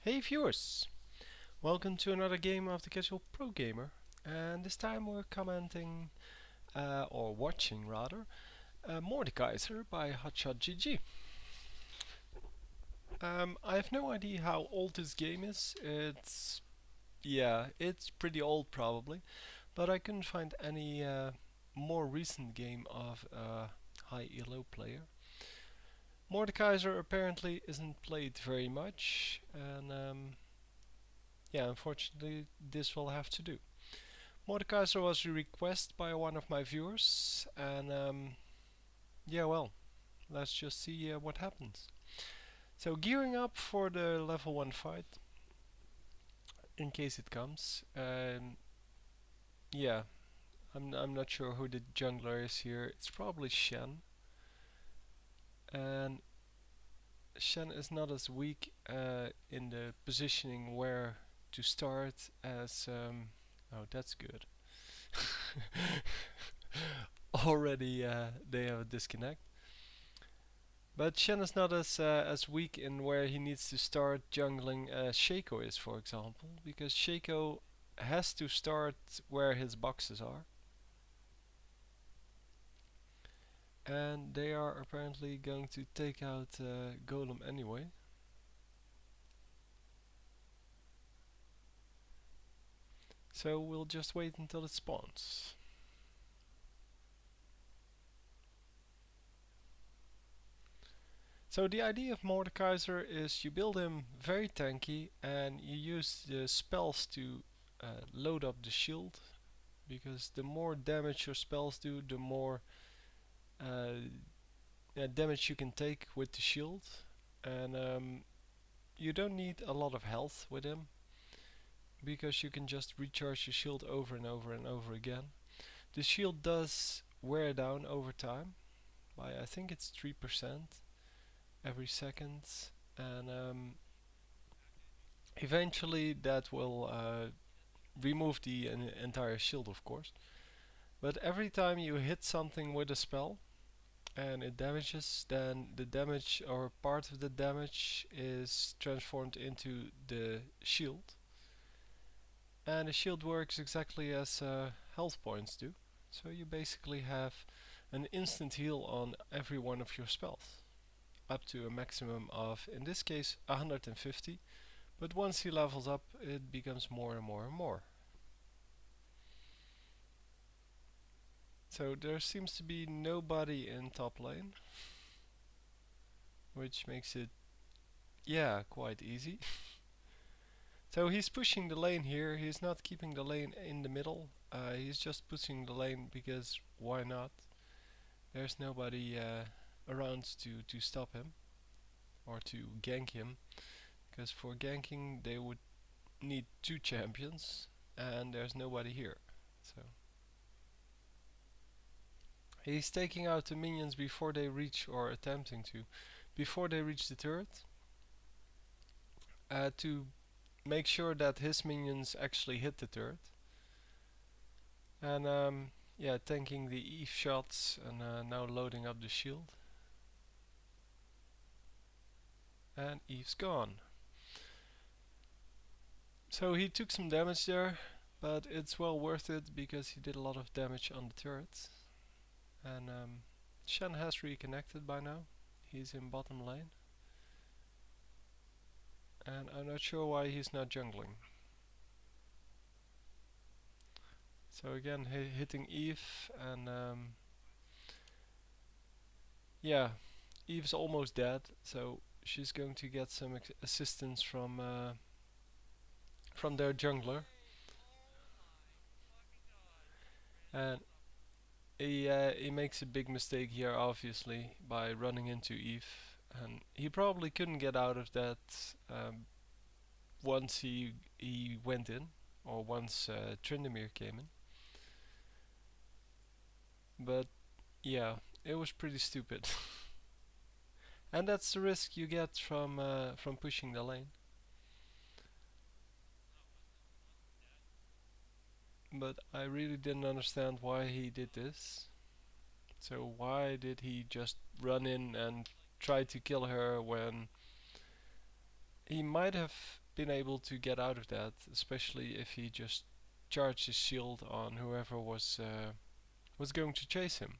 Hey viewers! Welcome to another game of the Casual Pro Gamer, and this time we're commenting, or watching rather, Mordekaiser by HotshotGG. I have no idea how old this game is. It's pretty old probably, but I couldn't find any more recent game of a high ELO player. Mordekaiser apparently isn't played very much, and yeah, unfortunately this will have to do. Mordekaiser was a request by one of my viewers, and yeah, well, let's just see what happens. So, gearing up for the level 1 fight, in case it comes. Yeah, I'm not sure who the jungler is here. It's probably Shen, and Shen is not as weak in the positioning where to start as. Oh, that's good. Already, they have a disconnect. But Shen is not as weak in where he needs to start jungling as Shaco is, for example, because Shaco has to start where his boxes are, and they are apparently going to take out Golem anyway. So we'll just wait until it spawns. So the idea of Mordekaiser is you build him very tanky and you use the spells to load up the shield, because the more damage your spells do, the more uh, damage you can take with the shield. And you don't need a lot of health with him, because you can just recharge your shield over and over and over again. The shield does wear down over time by, I think it's 3% every second, and eventually that will remove the entire shield, of course. But every time you hit something with a spell and it damages, then the damage or part of the damage is transformed into the shield. And the shield works exactly as health points do. So you basically have an instant heal on every one of your spells, up to a maximum of, in this case, 150. But once he levels up, it becomes more and more and more. So there seems to be nobody in top lane, which makes it, yeah, quite easy. So he's pushing the lane here. He's not keeping the lane in the middle. He's just pushing the lane because why not? There's nobody around to stop him or to gank him, because for ganking they would need two champions and there's nobody here. So he's taking out the minions before they reach, or attempting to, before they reach the turret, to make sure that his minions actually hit the turret. And yeah, tanking the Eve shots and now loading up the shield. And Eve's gone. So he took some damage there, but it's well worth it because he did a lot of damage on the turret. And Shen has reconnected by now. He's in bottom lane. And I'm not sure why he's not jungling. So again, hitting Eve, and yeah, Eve's almost dead, so she's going to get some assistance from their jungler. And he makes a big mistake here, obviously, by running into Eve, and he probably couldn't get out of that once he went in, or once Tryndamere came in. But yeah, it was pretty stupid. And that's the risk you get from pushing the lane. But I really didn't understand why he did this. So why did he just run in and try to kill her when he might have been able to get out of that, especially if he just charged his shield on whoever was going to chase him.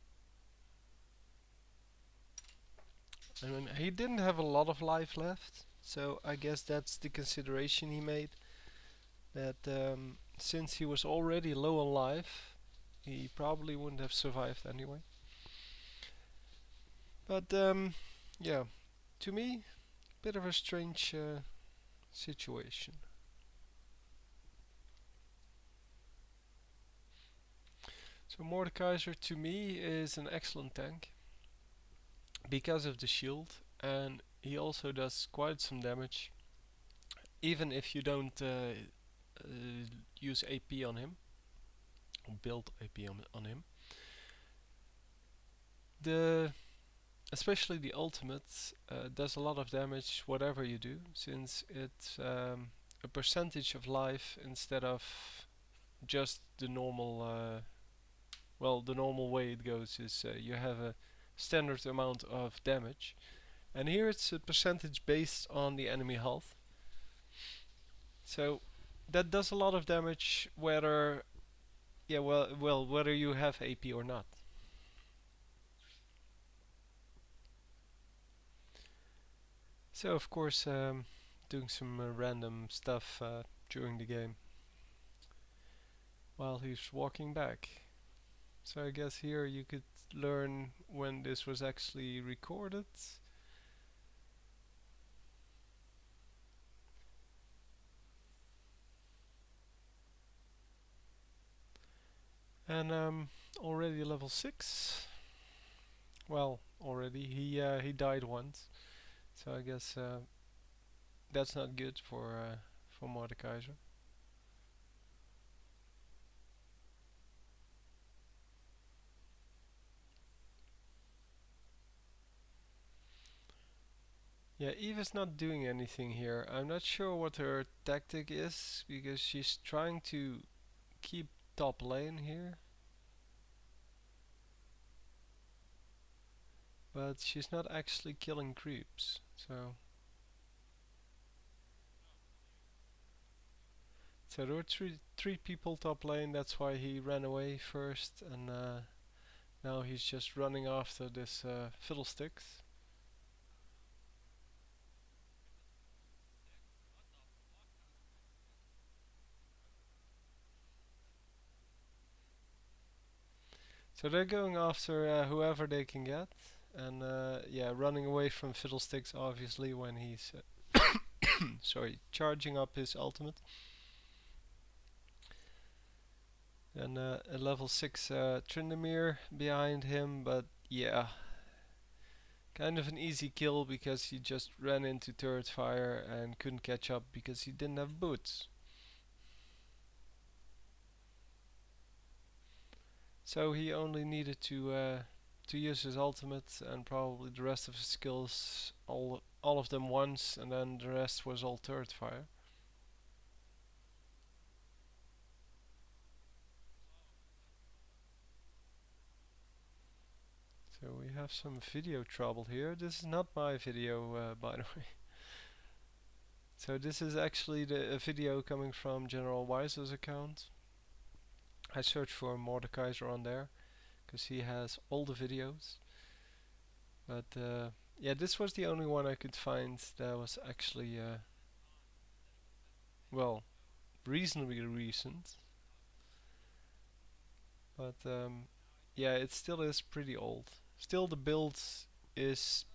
I mean, he didn't have a lot of life left, so I guess that's the consideration he made. That since he was already low on life, he probably wouldn't have survived anyway. But yeah, to me, bit of a strange situation. So Mordekaiser to me is an excellent tank because of the shield, and he also does quite some damage, even if you don't use AP on him, or build AP on him. The especially the ultimate does a lot of damage whatever you do, since it's a percentage of life instead of just the normal. Well, the normal way it goes is you have a standard amount of damage, and here it's a percentage based on the enemy health. So that does a lot of damage whether whether you have AP or not. So of course doing some random stuff during the game while he's walking back. So I guess here you could learn when this was actually recorded. And already level 6. Well, already he died once, so I guess that's not good for Mordekaiser. Yeah, Eva's not doing anything here. I'm not sure what her tactic is, because she's trying to keep top lane here, but she's not actually killing creeps. So there were three people top lane. That's why he ran away first, and now he's just running after this fiddlesticks. So they're going after whoever they can get, and yeah, running away from fiddlesticks obviously when he's sorry, charging up his ultimate. And a level 6 Tryndamere behind him, but yeah, kind of an easy kill because he just ran into turret fire and couldn't catch up because he didn't have boots. So he only needed to use his ultimate and probably the rest of his skills, all of them once, and then the rest was all turret fire. So we have some video trouble here. This is not my video, by the way. So this is actually a video coming from General Weiser's account. I searched for Mordekaiser on there because he has all the videos. But yeah, this was the only one I could find that was actually well, reasonably recent. But yeah, it still is pretty old. Still, the build is,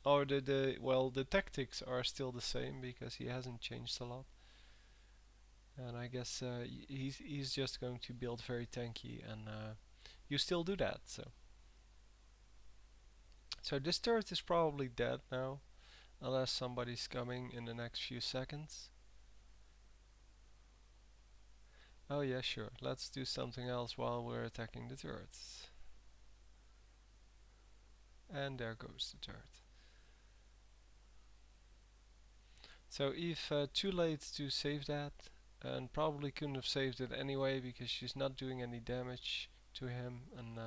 or the tactics are still the same because he hasn't changed a lot. And I guess he's just going to build very tanky, and you still do that. So this turret is probably dead now, unless somebody's coming in the next few seconds. Oh yeah, sure. Let's do something else while we're attacking the turrets. And there goes the turret. So Eve too late to save that, and probably couldn't have saved it anyway because she's not doing any damage to him. And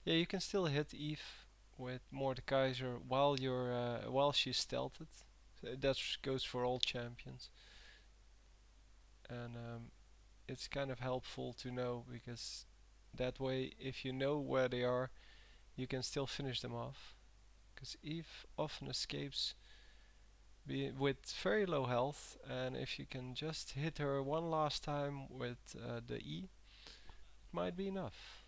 yeah, you can still hit Eve with Mordekaiser while she's stealthed. So that goes for all champions, and it's kind of helpful to know because that way, if you know where they are, you can still finish them off. Because Eve often escapes with very low health, and if you can just hit her one last time with the E, it might be enough.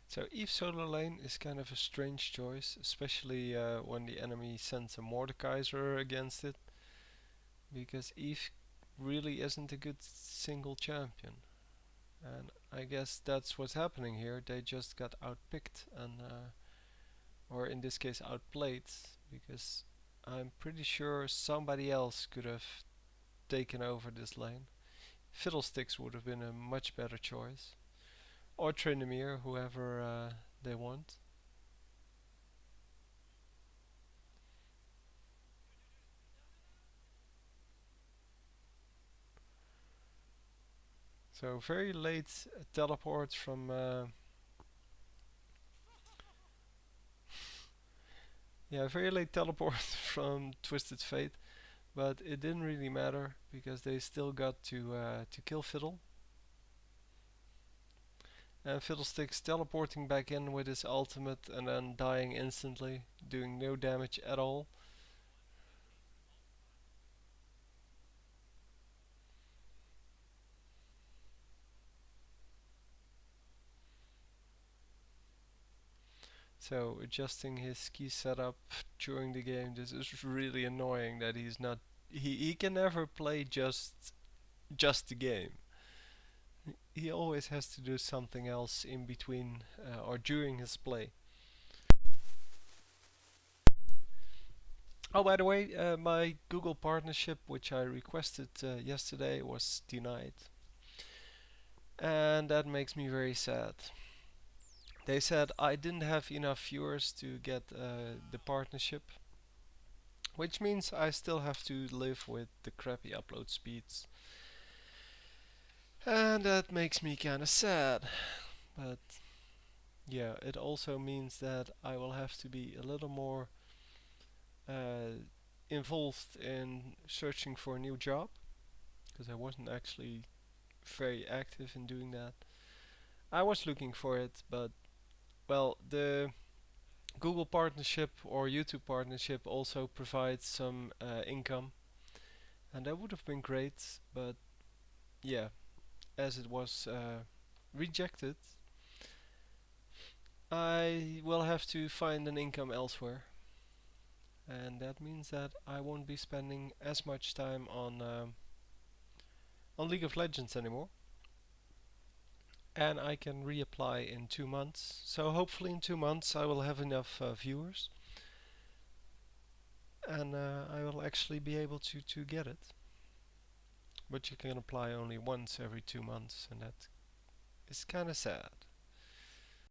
So Eve solo lane is kind of a strange choice, especially when the enemy sends a Mordekaiser against it, because Eve really isn't a good single champion. And I guess that's what's happening here. They just got outpicked and, or in this case, outplayed, because I'm pretty sure somebody else could have taken over this lane. Fiddlesticks would have been a much better choice, or Tryndamere, whoever they want. So very late teleport from yeah, very late teleport from Twisted Fate, but it didn't really matter because they still got to kill Fiddle. And Fiddlesticks teleporting back in with his ultimate and then dying instantly, doing no damage at all. So adjusting his key setup during the game, this is really annoying that he's not. He can never play just the game. He always has to do something else in between or during his play. Oh, by the way, my Google partnership, which I requested yesterday, was denied, and that makes me very sad. They said I didn't have enough viewers to get the partnership, which means I still have to live with the crappy upload speeds. And that makes me kinda sad. But yeah, it also means that I will have to be a little more uh, involved in searching for a new job, because I wasn't actually very active in doing that. I was looking for it, but well, the Google partnership or YouTube partnership also provides some income, and that would have been great, but yeah, as it was rejected, I will have to find an income elsewhere, and that means that I won't be spending as much time on League of Legends anymore, and I can reapply in 2 months. So hopefully in 2 months I will have enough viewers, and I will actually be able to get it. But you can apply only once every 2 months, and that is kind of sad.